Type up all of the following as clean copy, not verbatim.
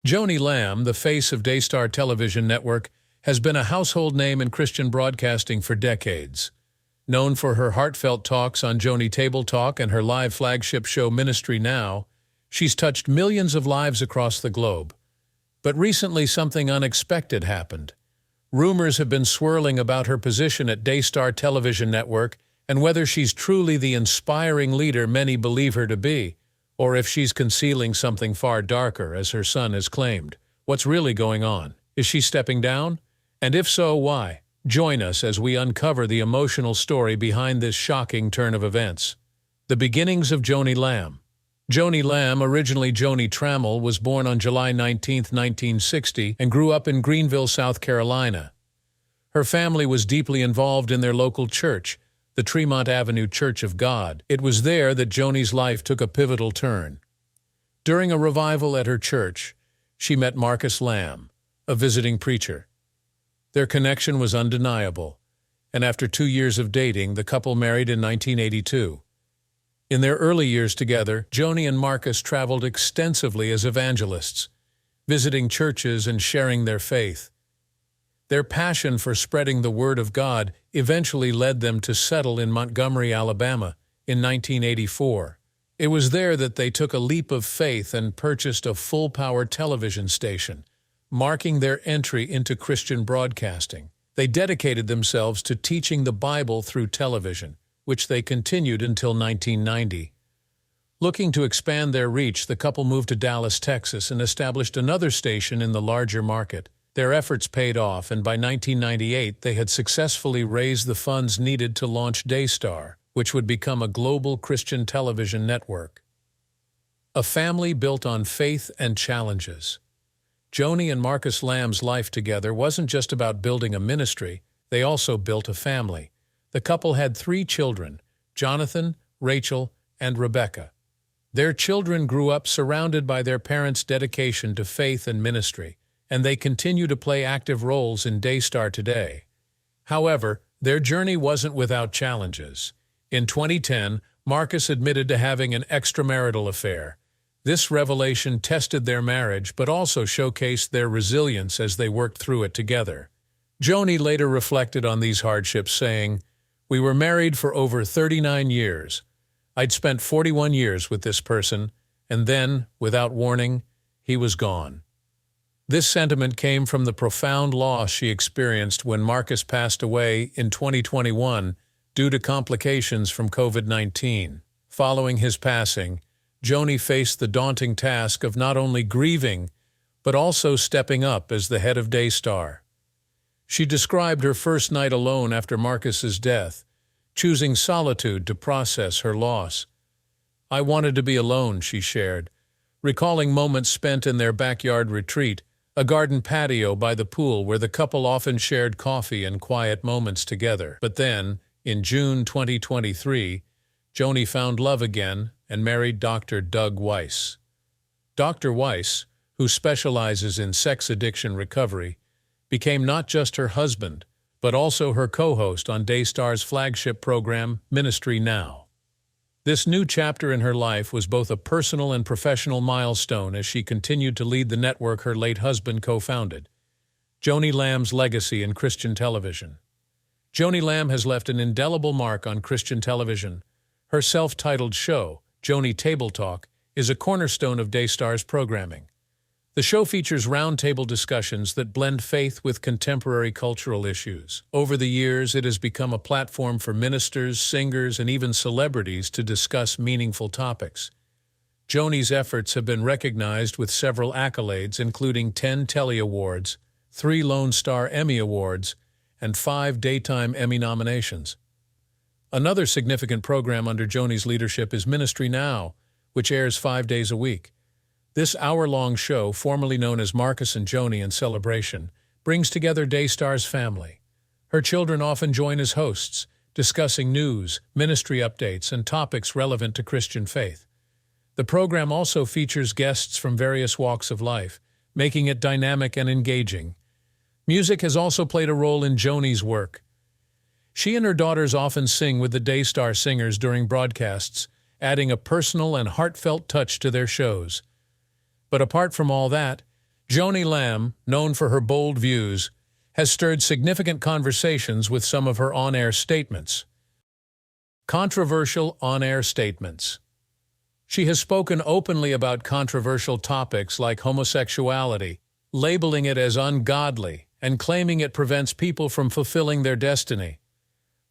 Joanie Lamb, the face of Daystar television network, has been a household name in Christian broadcasting for decades. Known for her heartfelt talks on Joni Table Talk and her live flagship show Ministry Now, she's touched millions of lives across the globe. But recently something unexpected happened. Rumors have been swirling about her position at Daystar television network and whether she's truly the inspiring leader many believe her to be, or if she's concealing something far darker, as her son has claimed. What's really going on? Is she stepping down? And if so, why? Join us as we uncover the emotional story behind this shocking turn of events. The beginnings of Joanie Lamb. Joanie Lamb, originally Joni Trammell, was born on July 19, 1960, and grew up in Greenville, South Carolina. Her family was deeply involved in their local church, the Tremont Avenue Church of God. It was there that Jonie's life took a pivotal turn. During a revival at her church, she met Marcus Lamb, a visiting preacher. Their connection was undeniable, and after 2 years of dating, the couple married in 1982. In their early years together, Joni and Marcus traveled extensively as evangelists, visiting churches and sharing their faith. Their passion for spreading the Word of God eventually led them to settle in Montgomery, Alabama, in 1984. It was there that they took a leap of faith and purchased a full-power television station, marking their entry into Christian broadcasting. They dedicated themselves to teaching the Bible through television, which they continued until 1990. Looking to expand their reach, the couple moved to Dallas, Texas, and established another station in the larger market. Their efforts paid off, and by 1998 they had successfully raised the funds needed to launch Daystar, which would become a global Christian television network. A family built on faith and challenges. Joni and Marcus Lamb's life together wasn't just about building a ministry, they also built a family. The couple had 3 children, Jonathan, Rachel, and Rebecca. Their children grew up surrounded by their parents' dedication to faith and ministry, and they continue to play active roles in Daystar today. However, their journey wasn't without challenges. In 2010, Marcus admitted to having an extramarital affair. This revelation tested their marriage but also showcased their resilience as they worked through it together. Joni later reflected on these hardships, saying, "We were married for over 39 years. I'd spent 41 years with this person, and then, without warning, he was gone." This sentiment came from the profound loss she experienced when Marcus passed away in 2021 due to complications from COVID-19. Following his passing, Joni faced the daunting task of not only grieving, but also stepping up as the head of Daystar. She described her first night alone after Marcus's death, choosing solitude to process her loss. "I wanted to be alone," she shared, recalling moments spent in their backyard retreat, a garden patio by the pool where the couple often shared coffee and quiet moments together. But then, in June 2023, Joni found love again and married Dr. Doug Weiss. Dr. Weiss, who specializes in sex addiction recovery, became not just her husband, but also her co-host on Daystar's flagship program, Ministry Now. This new chapter in her life was both a personal and professional milestone as she continued to lead the network her late husband co-founded. Joanie Lamb's legacy in Christian television. Joanie Lamb has left an indelible mark on Christian television. Her self-titled show, Joni Table Talk, is a cornerstone of Daystar's programming. The show features roundtable discussions that blend faith with contemporary cultural issues. Over the years, it has become a platform for ministers, singers, and even celebrities to discuss meaningful topics. Joni's efforts have been recognized with several accolades, including 10 Telly Awards, 3 Lone Star Emmy Awards, and 5 Daytime Emmy nominations. Another significant program under Joni's leadership is Ministry Now, which airs 5 days a week. This hour-long show, formerly known as Marcus and Joni in Celebration, brings together Daystar's family. Her children often join as hosts, discussing news, ministry updates, and topics relevant to Christian faith. The program also features guests from various walks of life, making it dynamic and engaging. Music has also played a role in Joni's work. She and her daughters often sing with the Daystar singers during broadcasts, adding a personal and heartfelt touch to their shows. But apart from all that, Joanie Lamb, known for her bold views, has stirred significant conversations with some of her on-air statements. Controversial on-air statements. She has spoken openly about controversial topics like homosexuality, labeling it as ungodly and claiming it prevents people from fulfilling their destiny.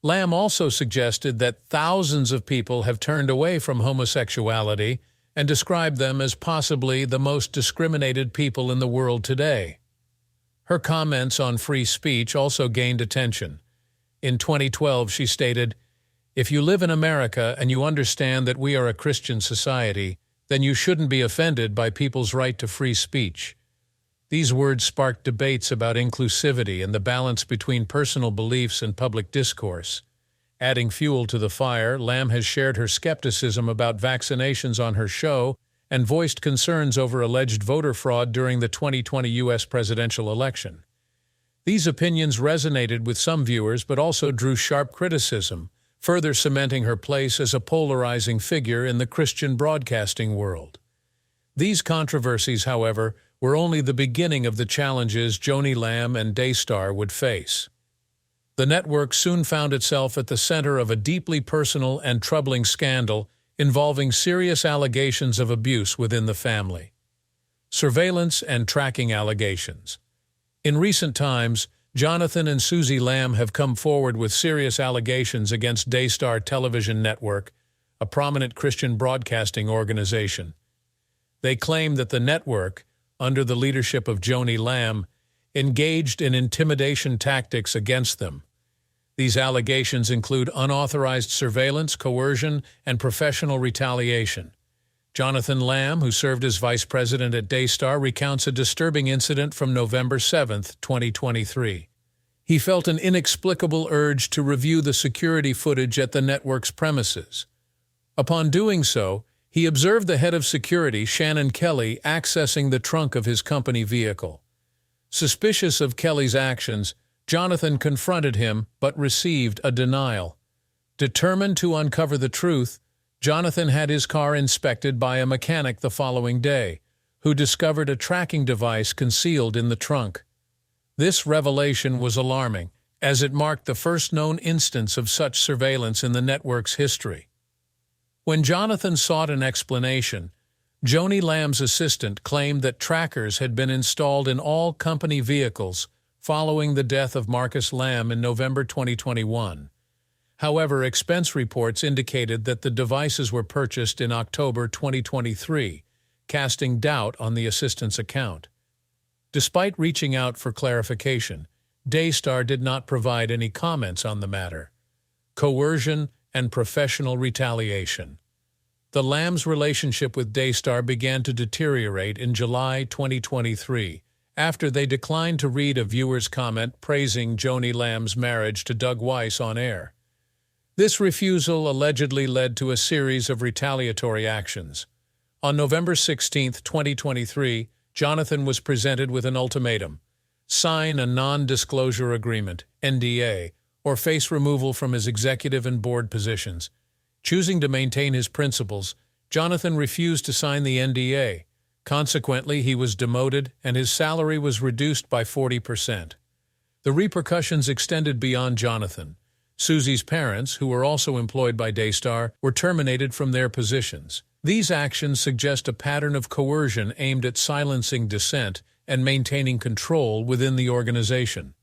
Lamb also suggested that thousands of people have turned away from homosexuality and described them as possibly the most discriminated people in the world today. Her comments on free speech also gained attention. In 2012, she stated, "If you live in America and you understand that we are a Christian society, then you shouldn't be offended by people's right to free speech." These words sparked debates about inclusivity and the balance between personal beliefs and public discourse. Adding fuel to the fire, Lamb has shared her skepticism about vaccinations on her show and voiced concerns over alleged voter fraud during the 2020 U.S. presidential election. These opinions resonated with some viewers but also drew sharp criticism, further cementing her place as a polarizing figure in the Christian broadcasting world. These controversies, however, were only the beginning of the challenges Joanie Lamb and Daystar would face. The network soon found itself at the center of a deeply personal and troubling scandal involving serious allegations of abuse within the family. Surveillance and tracking allegations. In recent times, Jonathan and Susie Lamb have come forward with serious allegations against Daystar Television Network, a prominent Christian broadcasting organization. They claim that the network, under the leadership of Joanie Lamb, engaged in intimidation tactics against them. These allegations include unauthorized surveillance, coercion, and professional retaliation. Jonathan Lamb, who served as vice president at Daystar, recounts a disturbing incident from November 7, 2023. He felt an inexplicable urge to review the security footage at the network's premises. Upon doing so, he observed the head of security, Shannon Kelly, accessing the trunk of his company vehicle. Suspicious of Kelly's actions, Jonathan confronted him but received a denial. Determined to uncover the truth, Jonathan had his car inspected by a mechanic the following day, who discovered a tracking device concealed in the trunk. This revelation was alarming, as it marked the first known instance of such surveillance in the network's history. When Jonathan sought an explanation, Joanie Lamb's assistant claimed that trackers had been installed in all company vehicles following the death of Marcus Lamb in November 2021. However, expense reports indicated that the devices were purchased in October 2023, casting doubt on the assistant's account. Despite reaching out for clarification, Daystar did not provide any comments on the matter. Coercion and professional retaliation. The Lambs' relationship with Daystar began to deteriorate in July 2023, after they declined to read a viewer's comment praising Joanie Lamb's marriage to Doug Weiss on air. This refusal allegedly led to a series of retaliatory actions. On November 16, 2023, Jonathan was presented with an ultimatum: sign a non-disclosure agreement, NDA, or face removal from his executive and board positions. Choosing to maintain his principles, Jonathan refused to sign the NDA. Consequently, he was demoted and his salary was reduced by 40%. The repercussions extended beyond Jonathan. Susie's parents, who were also employed by Daystar, were terminated from their positions. These actions suggest a pattern of coercion aimed at silencing dissent and maintaining control within the organization.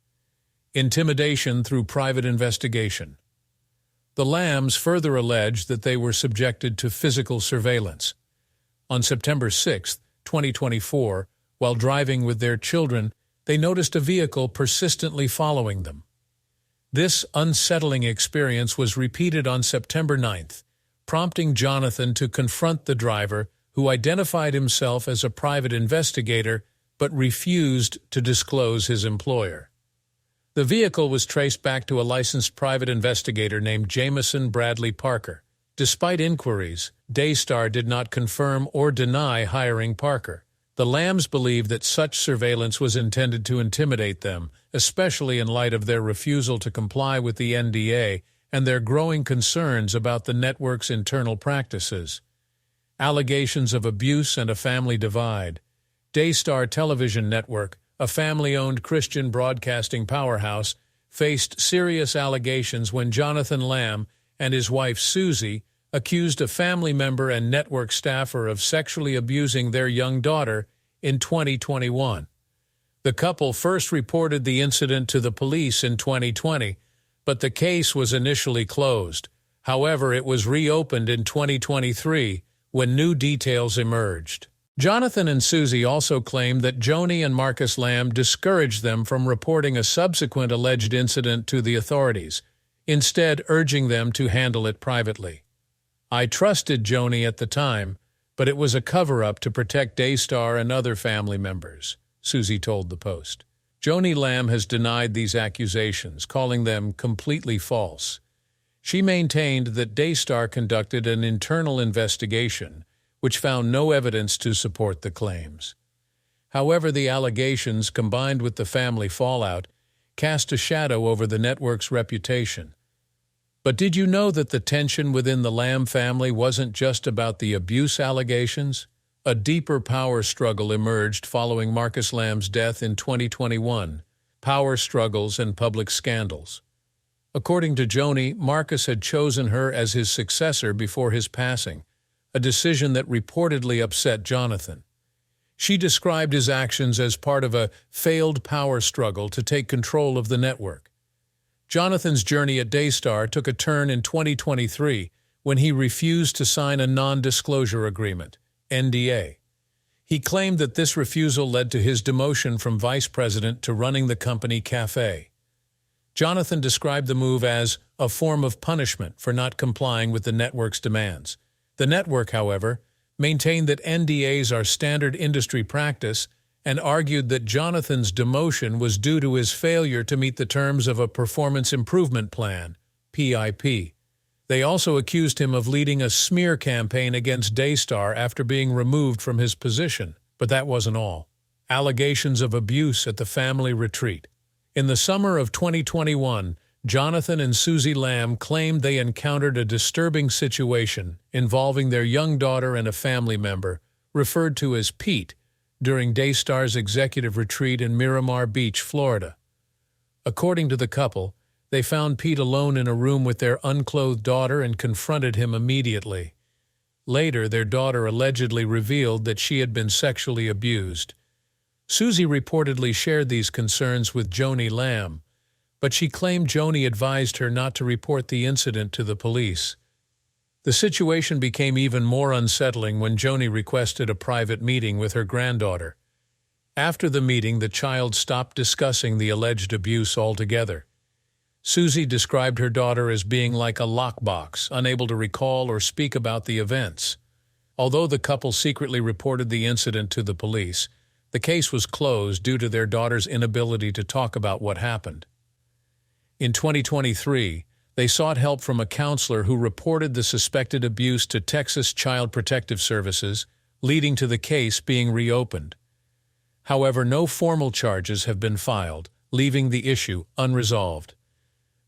Intimidation through private investigation. The Lambs further alleged that they were subjected to physical surveillance. On September 6, 2024, while driving with their children, they noticed a vehicle persistently following them. This unsettling experience was repeated on September 9th, prompting Jonathan to confront the driver, who identified himself as a private investigator but refused to disclose his employer. The vehicle was traced back to a licensed private investigator named Jamison Bradley Parker. Despite inquiries, Daystar did not confirm or deny hiring Parker. The Lambs believed that such surveillance was intended to intimidate them, especially in light of their refusal to comply with the NDA and their growing concerns about the network's internal practices. Allegations of abuse and a family divide. Daystar television network, a family-owned Christian broadcasting powerhouse, faced serious allegations when Joanie Lamb and his wife Susie accused a family member and network staffer of sexually abusing their young daughter in 2021. The couple first reported the incident to the police in 2020, but the case was initially closed. However, it was reopened in 2023 when new details emerged. Joanie and Susie also claimed that Joni and Marcus Lamb discouraged them from reporting a subsequent alleged incident to the authorities, instead urging them to handle it privately. "I trusted Joni at the time, but it was a cover-up to protect Daystar and other family members," Susie told the Post. Joanie Lamb has denied these accusations, calling them completely false. She maintained that Daystar conducted an internal investigation, which found no evidence to support the claims. However, the allegations, combined with the family fallout, cast a shadow over the network's reputation. But did you know that the tension within the Lamb family wasn't just about the abuse allegations? A deeper power struggle emerged following Marcus Lamb's death in 2021, power struggles and public scandals. According to Joni, Marcus had chosen her as his successor before his passing, a decision that reportedly upset Joanie. She described his actions as part of a failed power struggle to take control of the network. Jonathan's journey at Daystar took a turn in 2023 when he refused to sign a non-disclosure agreement, NDA. He claimed that this refusal led to his demotion from vice president to running the company cafe. Joanie described the move as a form of punishment for not complying with the network's demands. The network, however, maintained that NDAs are standard industry practice and argued that Jonathan's demotion was due to his failure to meet the terms of a performance improvement plan, PIP. They also accused him of leading a smear campaign against Daystar after being removed from his position. But that wasn't all. Allegations of abuse at the family retreat. In the summer of 2021, Joanie and Susie Lamb claimed they encountered a disturbing situation involving their young daughter and a family member, referred to as Pete, during Daystar's executive retreat in Miramar Beach, Florida. According to the couple, they found Pete alone in a room with their unclothed daughter and confronted him immediately. Later, their daughter allegedly revealed that she had been sexually abused. Susie reportedly shared these concerns with Joanie Lamb, but she claimed Joni advised her not to report the incident to the police. The situation became even more unsettling when Joni requested a private meeting with her granddaughter. After the meeting, the child stopped discussing the alleged abuse altogether. Susie described her daughter as being like a lockbox, unable to recall or speak about the events. Although the couple secretly reported the incident to the police, the case was closed due to their daughter's inability to talk about what happened. In 2023, they sought help from a counselor who reported the suspected abuse to Texas Child Protective Services, leading to the case being reopened. However, no formal charges have been filed, leaving the issue unresolved.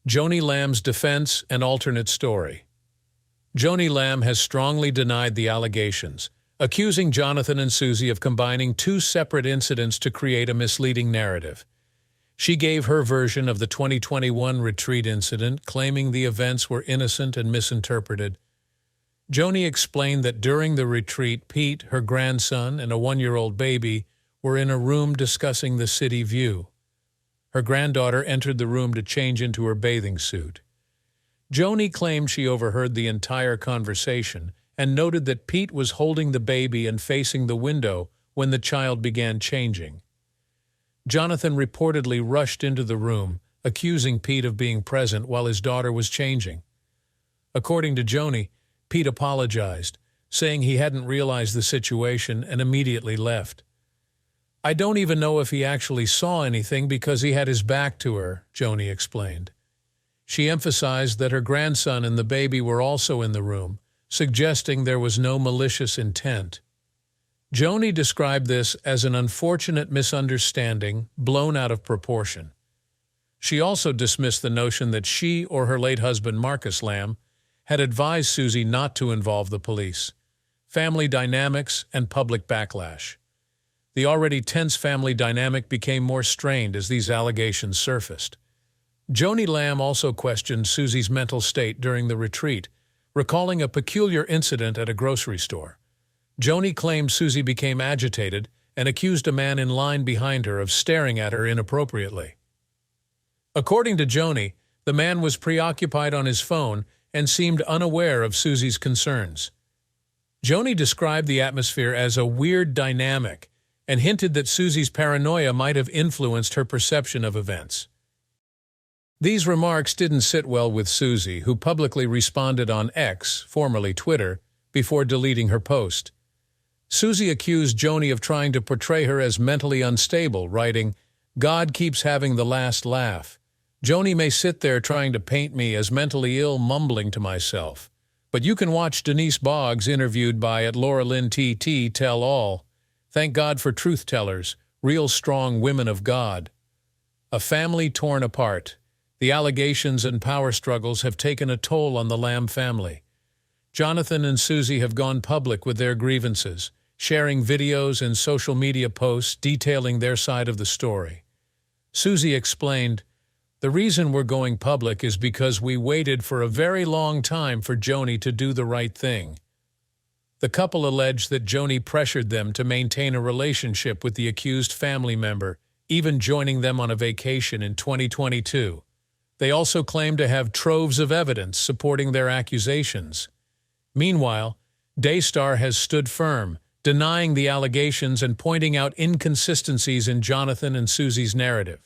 Joanie Lamb's defense and alternate story. Joanie Lamb has strongly denied the allegations, accusing Joanie and Susie of combining two separate incidents to create a misleading narrative. She gave her version of the 2021 retreat incident, claiming the events were innocent and misinterpreted. Joni explained that during the retreat, Pete, her grandson, and a 1-year-old baby were in a room discussing the city view. Her granddaughter entered the room to change into her bathing suit. Joni claimed she overheard the entire conversation and noted that Pete was holding the baby and facing the window when the child began changing. Jonathan reportedly rushed into the room, accusing Pete of being present while his daughter was changing. According to Joni, Pete apologized, saying he hadn't realized the situation and immediately left. "I don't even know if he actually saw anything because he had his back to her," Joni explained. She emphasized that her grandson and the baby were also in the room, suggesting there was no malicious intent. Joni described this as an unfortunate misunderstanding blown out of proportion. She also dismissed the notion that she or her late husband Marcus Lamb had advised Susie not to involve the police, family dynamics, and public backlash. The already tense family dynamic became more strained as these allegations surfaced. Joanie Lamb also questioned Susie's mental state during the retreat, recalling a peculiar incident at a grocery store. Joni claimed Susie became agitated and accused a man in line behind her of staring at her inappropriately. According to Joni, the man was preoccupied on his phone and seemed unaware of Susie's concerns. Joni described the atmosphere as a weird dynamic and hinted that Susie's paranoia might have influenced her perception of events. These remarks didn't sit well with Susie, who publicly responded on X, formerly Twitter, before deleting her post. Susie accused Joni of trying to portray her as mentally unstable, writing, "God keeps having the last laugh. Joni may sit there trying to paint me as mentally ill, mumbling to myself. But you can watch Denise Boggs interviewed by @LauraLynn tell all. Thank God for truth tellers, real strong women of God." A family torn apart. The allegations and power struggles have taken a toll on the Lamb family. Jonathan and Susie have gone public with their grievances, sharing videos and social media posts detailing their side of the story. Susie explained, "The reason we're going public is because we waited for a very long time for Joni to do the right thing." The couple alleged that Joni pressured them to maintain a relationship with the accused family member, even joining them on a vacation in 2022. They also claimed to have troves of evidence supporting their accusations. Meanwhile, Daystar has stood firm, denying the allegations and pointing out inconsistencies in Jonathan and Susie's narrative.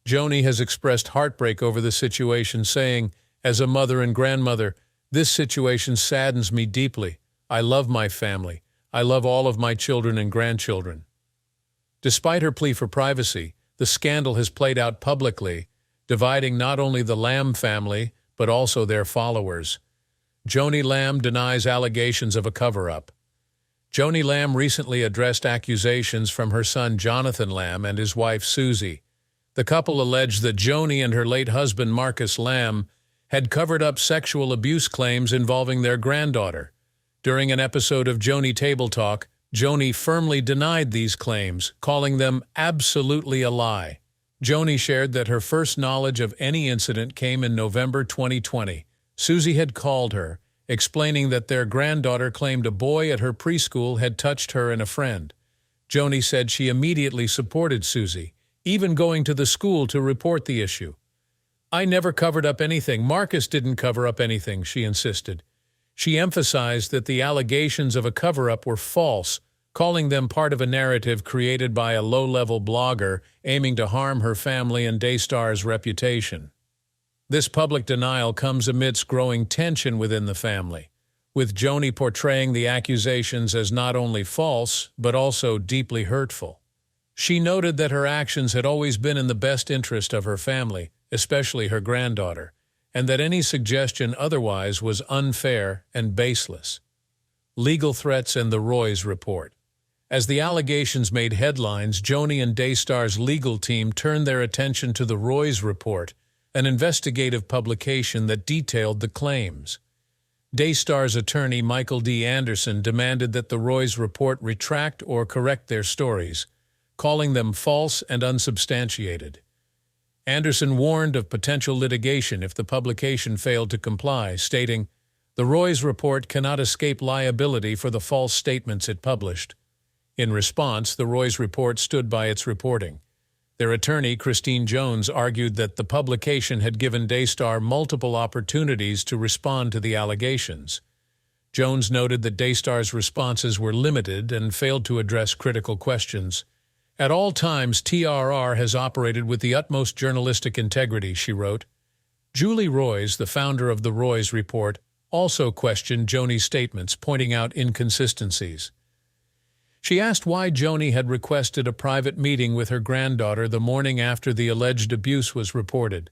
Joni has expressed heartbreak over the situation, saying, "As a mother and grandmother, this situation saddens me deeply. I love my family. I love all of my children and grandchildren." Despite her plea for privacy, the scandal has played out publicly, dividing not only the Lamb family, but also their followers. Joanie Lamb denies allegations of a cover-up. Joanie Lamb recently addressed accusations from her son Jonathan Lamb and his wife Susie. The couple alleged that Joni and her late husband Marcus Lamb had covered up sexual abuse claims involving their granddaughter. During an episode of Joni Table Talk, Joni firmly denied these claims, calling them absolutely a lie. Joni shared that her first knowledge of any incident came in November 2020. Susie had called her, explaining that their granddaughter claimed a boy at her preschool had touched her and a friend. Joni said she immediately supported Susie, even going to the school to report the issue. "I never covered up anything. Marcus didn't cover up anything," she insisted. She emphasized that the allegations of a cover-up were false, calling them part of a narrative created by a low-level blogger aiming to harm her family and Daystar's reputation. This public denial comes amidst growing tension within the family, with Joni portraying the accusations as not only false, but also deeply hurtful. She noted that her actions had always been in the best interest of her family, especially her granddaughter, and that any suggestion otherwise was unfair and baseless. Legal threats and the Roys report. As the allegations made headlines, Joni and Daystar's legal team turned their attention to the Roys report, an investigative publication that detailed the claims. Daystar's attorney Michael D. Anderson demanded that the Roys report retract or correct their stories, calling them false and unsubstantiated. Anderson warned of potential litigation if the publication failed to comply, stating, "The Roys report cannot escape liability for the false statements it published." In response, the Roys report stood by its reporting. Their attorney, Christine Jones, argued that the publication had given Daystar multiple opportunities to respond to the allegations. Jones noted that Daystar's responses were limited and failed to address critical questions. "At all times, TRR has operated with the utmost journalistic integrity," she wrote. Julie Roys, the founder of the Roys Report, also questioned Joni's statements, pointing out inconsistencies. She asked why Joni had requested a private meeting with her granddaughter the morning after the alleged abuse was reported.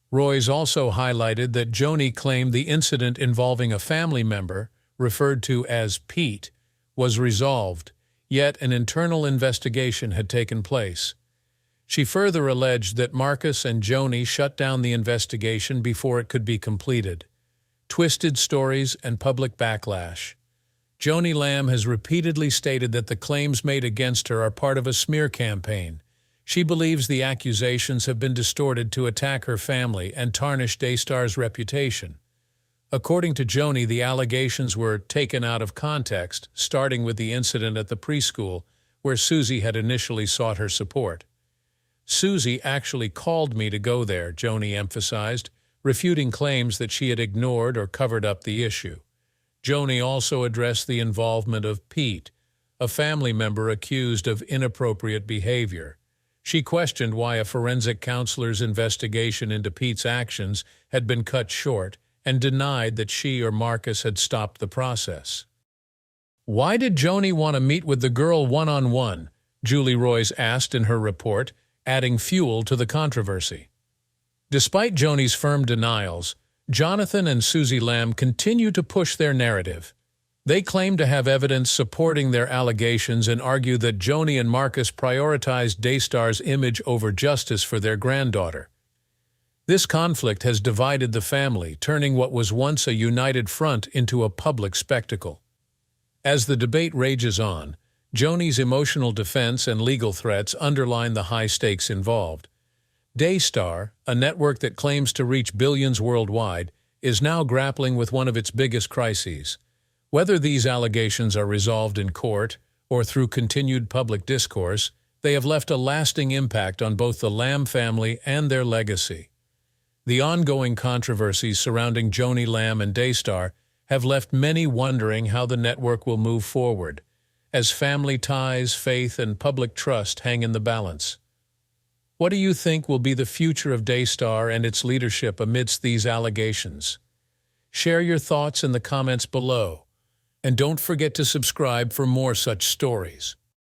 Roys also highlighted that Joni claimed the incident involving a family member, referred to as Pete, was resolved, yet an internal investigation had taken place. She further alleged that Marcus and Joni shut down the investigation before it could be completed. Twisted stories and public backlash. Joanie Lamb has repeatedly stated that the claims made against her are part of a smear campaign. She believes the accusations have been distorted to attack her family and tarnish Daystar's reputation. According to Joni, the allegations were taken out of context, starting with the incident at the preschool, where Susie had initially sought her support. "Susie actually called me to go there," Joni emphasized, refuting claims that she had ignored or covered up the issue. Joni also addressed the involvement of Pete, a family member accused of inappropriate behavior. She questioned why a forensic counselor's investigation into Pete's actions had been cut short and denied that she or Marcus had stopped the process. "Why did Joni want to meet with the girl one-on-one?" Julie Royce asked in her report, adding fuel to the controversy. Despite Joni's firm denials, Jonathan and Susie Lamb continue to push their narrative. They claim to have evidence supporting their allegations and argue that Joni and Marcus prioritized Daystar's image over justice for their granddaughter. This conflict has divided the family, turning what was once a united front into a public spectacle. As the debate rages on, Joni's emotional defense and legal threats underline the high stakes involved. Daystar, a network that claims to reach billions worldwide, is now grappling with one of its biggest crises. Whether these allegations are resolved in court or through continued public discourse, they have left a lasting impact on both the Lamb family and their legacy. The ongoing controversies surrounding Joanie Lamb and Daystar have left many wondering how the network will move forward, as family ties, faith, and public trust hang in the balance. What do you think will be the future of Daystar and its leadership amidst these allegations? Share your thoughts in the comments below. And don't forget to subscribe for more such stories.